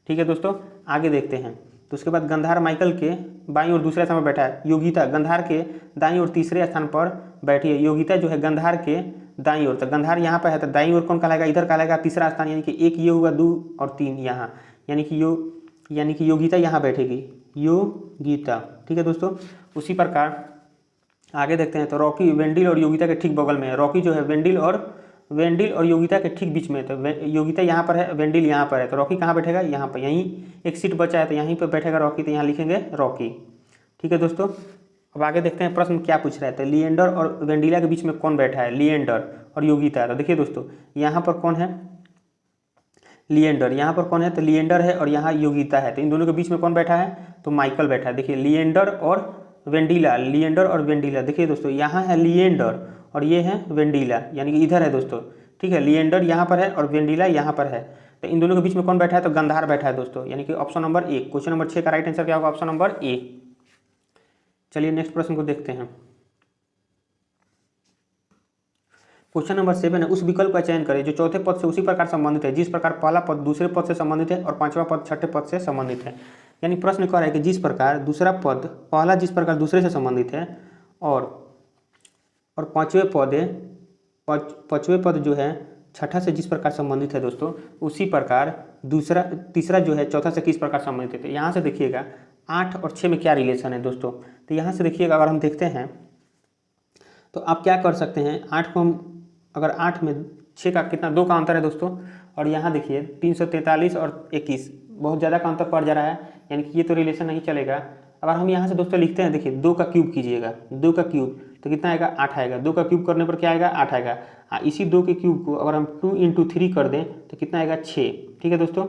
A: ठीक है दोस्तों। आगे देखते हैं, तो उसके बाद गंधार माइकल के बाईं ओर दूसरे स्थान पर बैठा है। योगिता गंधार के दाईं ओर तीसरे स्थान पर बैठी है। योगिता जो है गंधार के दाईं ओर, तो गंधार यहाँ पर है, तो दाईं ओर कौन कहलाएगा, इधर कहलाएगा, तीसरा स्थान, यानी कि एक ये हुआ, 2 और 3 यहाँ, यानी कि योगिता यहाँ बैठेगी, योगिता, ठीक है दोस्तों। उसी प्रकार आगे देखते हैं, तो रॉकी वेंडिल और योगिता के ठीक बगल में है। रॉकी जो है वेंडिल और योगिता के ठीक बीच में, तो योगिता यहाँ पर है, वेंडिल यहाँ पर है, तो रॉकी कहाँ बैठेगा, यहाँ पर, यहीं एक सीट बचा है, तो यहीं पर बैठेगा रॉकी, तो यहाँ लिखेंगे रॉकी, ठीक है दोस्तों। अब आगे देखते हैं प्रश्न क्या पूछ रहा है। तो लिएंडर और वेंडिला के बीच में कौन बैठा है, लिएंडर और योगिता। तो देखिए दोस्तों यहाँ पर कौन है, लिएंडर, यहाँ पर कौन है, तो लिएंडर है और यहाँ योगिता है। तो इन दोनों के बीच में कौन बैठा है, तो माइकल बैठा है। देखिए लिएंडर और वेंडिला, लिएंडर और वेंडिला। देखिए दोस्तों यहाँ है लिएंडर और ये है वेंडिला, यानी कि इधर है दोस्तों, ठीक है। लिएंडर यहाँ पर है और वेंडिला यहाँ पर है। तो इन दोनों के बीच में कौन बैठा है, तो गंधार बैठा है दोस्तों, यानी कि option number A. Question number 6 का राइट आंसर क्या होगा, ऑप्शन नंबर ए। चलिए नेक्स्ट प्रश्न को देखते हैं। क्वेश्चन नंबर 7 है, उस विकल्प का चयन करें जो चौथे पद से उसी प्रकार संबंधित है जिस प्रकार पहला पद दूसरे पद से संबंधित है और पांचवा पद छठे पद से संबंधित है। यानी प्रश्न कह रहा है कि जिस प्रकार दूसरा पद पहला जिस प्रकार दूसरे से संबंधित है और पांचवें पद जो है छठा से जिस प्रकार संबंधित है दोस्तों, उसी प्रकार तीसरा जो है चौथा से किस प्रकार संबंधित है। यहाँ से देखिएगा 8 और 6 में क्या रिलेशन है दोस्तों। तो यहाँ से देखिएगा अगर हम देखते हैं तो आप क्या कर सकते हैं, 8 को हम अगर 8 में 6 का कितना 2 का अंतर है दोस्तों, और यहाँ देखिए 343 और 21 बहुत ज़्यादा का अंतर पड़ जा रहा है, यानी कि ये तो रिलेशन नहीं चलेगा। अगर हम यहाँ से दोस्तों लिखते हैं, देखिए 2 का क्यूब कीजिएगा, 2 का क्यूब तो कितना आएगा, 8 आएगा। 2 का क्यूब करने पर क्या आएगा, 8 आएगा। इसी 2 के क्यूब को अगर हम 2 × 3 कर दें तो कितना आएगा, 6। ठीक है दोस्तों,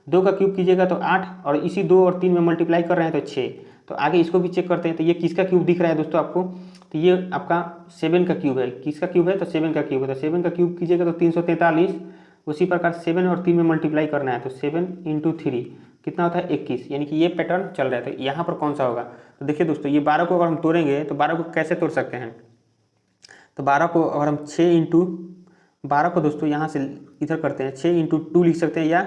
A: 2 का क्यूब कीजिएगा तो 8 और इसी 2 और 3 में मल्टीप्लाई कर रहे हैं तो 6। तो आगे इसको भी चेक करते हैं। तो ये किसका क्यूब दिख रहा है दोस्तों आपको, तो ये आपका 7 का क्यूब है। किसका क्यूब है, तो 7 का क्यूब है। तो 7 का क्यूब कीजिएगा तो 343। उसी प्रकार 7 और 3 में मल्टीप्लाई करना है तो 7 × 3 कितना होता है, 21। यानी कि ये पैटर्न चल रहा है। तो यहाँ पर कौन सा होगा, तो देखिए दोस्तों ये 12 को अगर हम तोड़ेंगे तो 12 को कैसे तोड़ सकते हैं, तो 12 को अगर हम 12 को दोस्तों यहाँ से इधर करते हैं, 6 × 2 लिख सकते हैं या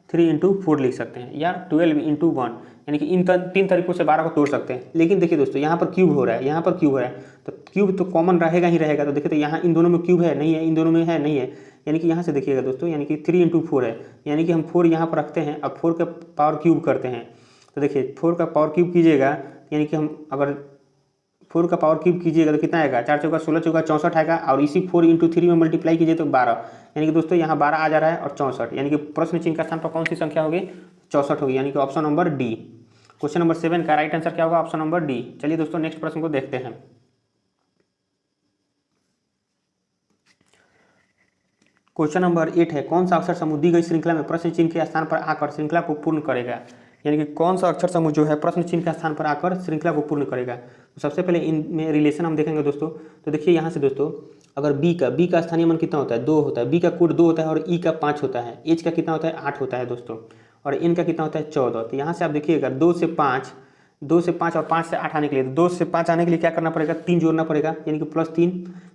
A: 3 × 4 लिख सकते हैं या 12 × 1, यानी कि इन 3 तरीकों से 12 को तोड़ सकते हैं। लेकिन देखिए दोस्तों यहाँ पर क्यूब हो रहा है, यहाँ पर क्यूब हो रहा है, तो क्यूब तो कॉमन रहेगा ही रहेगा। तो देखिए तो यहाँ इन दोनों में क्यूब है नहीं है, इन दोनों में है नहीं है, यानी कि यहाँ से देखिएगा दोस्तों, यानी कि 3 × 4 है, यानी कि हम 4 यहाँ पर रखते हैं। अब 4 का पावर क्यूब करते हैं तो देखिए 4 का पावर क्यूब कीजिएगा, यानी कि हम अगर 4 का पावर क्यूब कीजिएगा तो कितना आएगा, 4 चौका 16 चौका 64 आएगा। और इसी 4 × 3 में मल्टीप्लाई कीजिए तो 12, यानी कि दोस्तों यहाँ 12 आ जा रहा है और 64, यानी कि प्रश्न चिन्ह का स्थान पर कौन सी संख्या होगी, 64 होगी, यानी कि option number D. Question number 7 का राइट आंसर क्या होगा, ऑप्शन नंबर डी। चलिए दोस्तों नेक्स्ट प्रश्न को देखते हैं। क्वेश्चन नंबर 8 है, कौन सा अक्षर समूह दी गई श्रृंखला में प्रश्न चिन्ह के स्थान पर आकर श्रृंखला को पूर्ण करेगा। यानी कि कौन सा अक्षर समूह जो है प्रश्न चिन्ह के स्थान पर आकर श्रृंखला को पूर्ण करेगा। तो सबसे पहले इनमें रिलेशन हम देखेंगे दोस्तों। तो देखिए यहाँ से दोस्तों अगर बी का स्थानीय मान कितना होता है, 2 होता है। बी का कोड 2 होता है और ई का 5 होता है। एच का कितना होता है, 8 होता है दोस्तों, और एन का कितना होता है, 14। तो यहाँ से आप देखिएगा 2 से 5 और 5 से 8 आने के लिए, 2 से 5 आने के लिए क्या करना पड़ेगा, 3 जोड़ना पड़ेगा, यानी कि +3।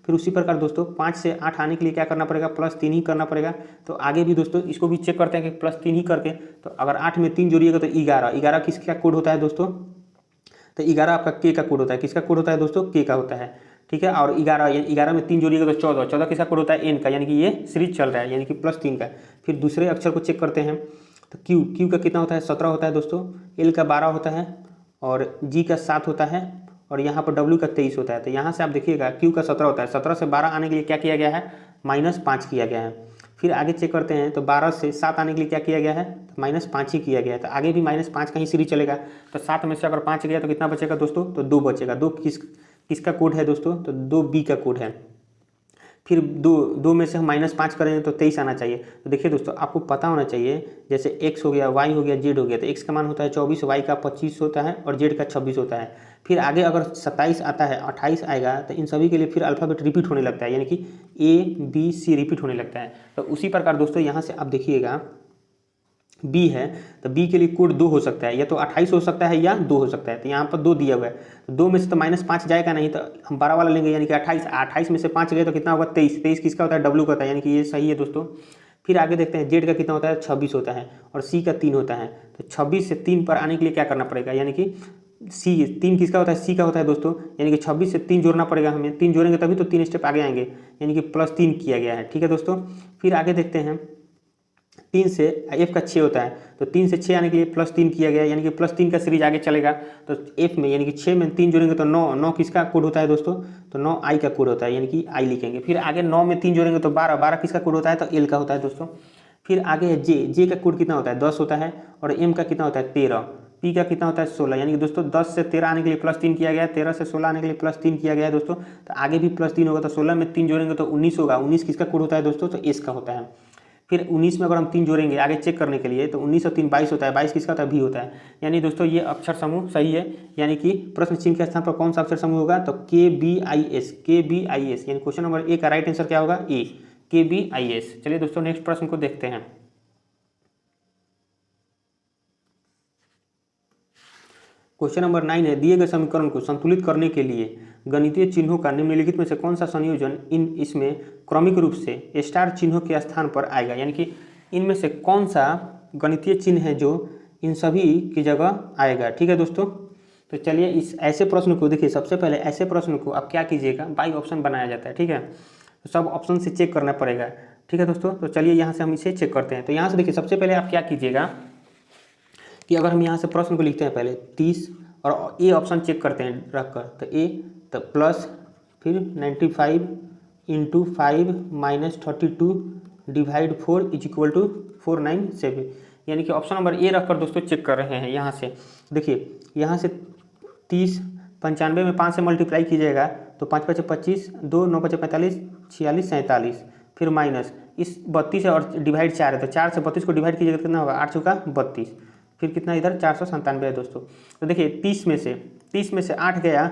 A: फिर उसी प्रकार दोस्तों 5 से 8 आने के लिए क्या करना पड़ेगा, +3 ही करना पड़ेगा। तो आगे भी दोस्तों इसको भी चेक करते हैं कि +3 ही करके, तो अगर 8 में 3 जोड़िएगा तो 11 किसका कोड होता है दोस्तों, तो 11 आपका के का कोड होता है। किसका कोड होता है दोस्तों, के का होता है, ठीक है। और 11 में 3 जोड़िएगा तो 14 किसका कोड होता है, एन का, यानी कि ये सीरीज चल रहा है, यानी कि +3 का। फिर दूसरे अक्षर को चेक करते हैं तो क्यू का कितना होता है, 17 होता है दोस्तों, एल का 12 होता है और जी का 7 होता है और यहाँ पर डब्ल्यू का 23 होता है। तो यहाँ से आप देखिएगा क्यू का 17 होता है। 17 से 12 आने के लिए क्या किया गया है, -5 किया गया है। फिर आगे चेक करते हैं तो 12 से 7 आने के लिए क्या किया गया है, तो -5 ही किया गया है। तो आगे भी -5 का ही सीरीज चलेगा। तो 7 में से अगर 5 गया तो कितना बचेगा दोस्तों, तो 2 बचेगा। 2 किसका कोड है दोस्तों, तो 2 बी का कोड है। फिर 2 में से हम -5 करेंगे तो 23 आना चाहिए। तो देखिए दोस्तों आपको पता होना चाहिए, जैसे x हो गया, y हो गया, z हो गया, तो x का मान होता है 24, y का 25 होता है और z का 26 होता है। फिर आगे अगर 27 आता है, 28 आएगा, तो इन सभी के लिए फिर अल्फ़ाबेट रिपीट होने लगता है, यानी कि A B C रिपीट होने लगता है। तो उसी प्रकार दोस्तों यहाँ से आप देखिएगा बी है, तो बी के लिए कोड 2 हो सकता है, या तो 28 हो सकता है या 2 हो सकता है। तो यहाँ पर 2 दिया हुआ है, तो 2 में से तो -5 जाएगा नहीं, तो हम 12 वाला लेंगे, यानी कि 28 में से 5 गए तो कितना होगा, 23 किसका होता है, डब्ल्यू का होता है, यानी कि ये सही है दोस्तों। फिर आगे देखते हैं जेड का कितना होता है, 26 होता है और सी का 3 होता है। तो 26 से 3 पर आने के लिए क्या करना पड़ेगा, यानी कि सी 3 किसका होता है, सी का होता है दोस्तों, यानी कि 26 से 3 जोड़ना पड़ेगा हमें। 3 जोड़ेंगे तभी तो 3 स्टेप आगे आएंगे, यानी कि +3 किया गया है, ठीक है दोस्तों। फिर आगे देखते हैं 3 से एफ का 6 होता है, तो 3 से 6 आने के लिए +3 किया गया, यानी कि +3 का सीरीज आगे चलेगा। तो एफ में यानी कि 6 में 3 जोड़ेंगे तो 9 किसका कोड होता है दोस्तों, तो 9 आई का कोड होता है, यानी कि आई लिखेंगे। फिर आगे 9 में 3 जोड़ेंगे तो 12 किसका कोड होता है, तो एल का होता है दोस्तों। फिर आगे है जे का कोड कितना होता है, 10 होता है और एम का कितना होता है, 13, पी का कितना होता है 16, यानी कि दोस्तों 10 से 13 आने के लिए +3 किया गया है, 13 से 16 आने के लिए +3 किया गया है दोस्तों। तो आगे भी +3 होगा, तो 16 में 3 जोड़ेंगे तो 19 होगा। 19 किसका कोड होता है दोस्तों, तो एस का होता है। फिर 19 में अगर हम 3 जोड़ेंगे आगे चेक करने के लिए, तो 19 और 3 22 होता है। 22 किसका होता है, भी होता है। यानी दोस्तों ये अक्षर समूह सही है, यानी कि प्रश्न चिन्ह के स्थान पर कौन सा अक्षर समूह होगा, तो KBIS, KBIS, यानी क्वेश्चन नंबर ए का राइट आंसर क्या होगा, ए, KBIS। चलिए दोस्तों नेक्स्ट प्रश्न को देखते हैं। क्वेश्चन नंबर 9 है, दिए गए समीकरण को संतुलित करने के लिए गणितीय चिन्हों का निम्नलिखित में से कौन सा संयोजन इसमें क्रमिक रूप से स्टार चिन्हों के स्थान पर आएगा, यानी कि इनमें से कौन सा गणितीय चिन्ह है जो इन सभी की जगह आएगा। ठीक है दोस्तों, तो चलिए इस ऐसे प्रश्न को देखिए। सबसे पहले ऐसे प्रश्न को आप क्या कीजिएगा, बाई ऑप्शन बनाया जाता है। ठीक है, तो सब ऑप्शन से चेक करना पड़ेगा। ठीक है दोस्तों, तो चलिए यहाँ से हम इसे चेक करते हैं। तो यहाँ से देखिए सबसे पहले आप क्या कीजिएगा कि अगर हम यहाँ से प्रश्न को लिखते हैं पहले 30 और ए ऑप्शन चेक करते हैं रख कर, तो ए तो प्लस फिर 95 × 5 - 32 डिवाइड 4 = 497, यानी कि ऑप्शन नंबर ए रखकर दोस्तों चेक कर रहे हैं। यहाँ से देखिए, यहाँ से 30 95 में 5 से मल्टीप्लाई कीजिएगा तो 5 × 5 = 25, 2 9 × 5 = 45, 46 47, फिर माइनस इस 32 है और डिवाइड 4 है, तो 4 से 32 को डिवाइड कीजिएगा तो कितना होगा, 8 × 32, फिर कितना इधर 497 है दोस्तों। तो देखिए 30 में से 8 गया,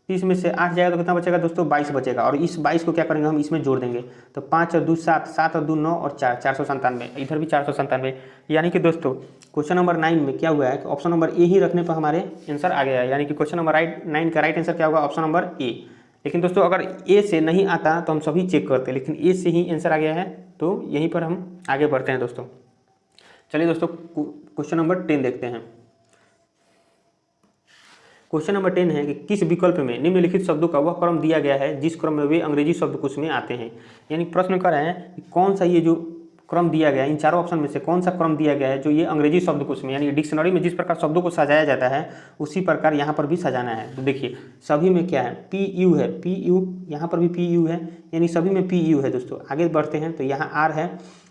A: 30 में से 8 जाएगा तो कितना बचेगा दोस्तों, 22 बचेगा। और इस 22 को क्या करेंगे हम, इसमें जोड़ देंगे। तो 5 और 2 7, 7 और 2 9 और 4 497, इधर भी 497। यानी कि दोस्तों क्वेश्चन नंबर 9 में क्या हुआ है कि ऑप्शन नंबर ए ही रखने पर हमारे आंसर आ गया है। यानी कि क्वेश्चन नंबर 9 का राइट आंसर क्या होगा, ऑप्शन नंबर ए। लेकिन दोस्तों अगर ए से नहीं आता तो हम सभी चेक करते हैं, लेकिन ए से ही आंसर आ गया है, तो यहीं पर हम आगे बढ़ते हैं दोस्तों। चलिए दोस्तों क्वेश्चन नंबर 10 देखते हैं। क्वेश्चन नंबर 10 है कि किस विकल्प में निम्नलिखित शब्दों का वह क्रम दिया गया है जिस क्रम में वे अंग्रेजी शब्दकोश में आते हैं। यानी प्रश्न कर रहे हैं कि कौन सा ये जो क्रम दिया गया है, इन चारों ऑप्शन में से कौन सा क्रम दिया गया है जो ये अंग्रेजी शब्दकोश में, यानी डिक्शनरी में जिस प्रकार शब्दों को सजाया जाता है उसी प्रकार यहाँ पर भी सजाना है। तो देखिए सभी में क्या है, PU है, PU, यहाँ पर भी PU है, यानी सभी में PU है दोस्तों। आगे बढ़ते हैं तो यहाँ R है,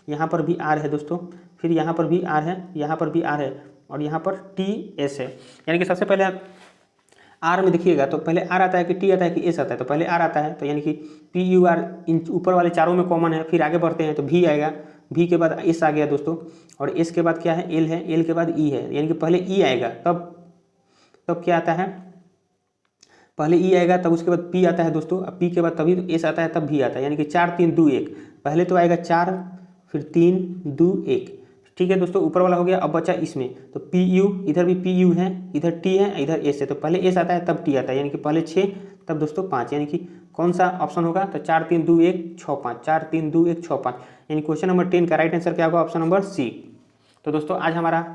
A: यहाँ पर भी R है दोस्तों, फिर यहाँ पर भी R है, यहाँ पर भी R है, और यहाँ पर TS है। यानी कि सबसे पहले R में देखिएगा तो पहले R आता है कि T आता है कि S आता है, तो पहले R आता है, तो यानी कि PUR इन ऊपर वाले चारों में कॉमन है। फिर आगे बढ़ते हैं तो V आएगा, V के बाद S आ गया दोस्तों, और S के बाद क्या है, L है, L के बाद E है, यानी कि पहले E आएगा तब क्या आता है, पहले E आएगा तब उसके बाद P आता है दोस्तों, अब P के बाद तभी तो S आता है, तब V आता है। यानी कि 4 3 2 1, पहले तो आएगा 4, फिर 3 2 1। ठीक है दोस्तों, ऊपर वाला हो गया। अब बचा इसमें तो PU, इधर भी PU है, इधर T है, इधर S है, तो पहले S आता है तब T आता है, यानी कि पहले 6 तब दोस्तों 5, यानी कि कौन सा ऑप्शन होगा, तो 4 3 2 1 6 5, 4 3 2 1 6 5, यानी क्वेश्चन नंबर 10 का राइट आंसर क्या होगा, ऑप्शन नंबर सी। तो दोस्तों आज हमारा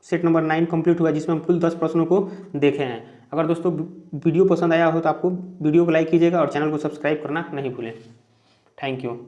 A: सेट नंबर 9 कंप्लीट हुआ, जिसमें हम कुल 10 प्रश्नों को देखे हैं। अगर दोस्तों वीडियो पसंद आया हो तो आपको वीडियो को लाइक कीजिएगा और चैनल को सब्सक्राइब करना नहीं भूलें। Thank you.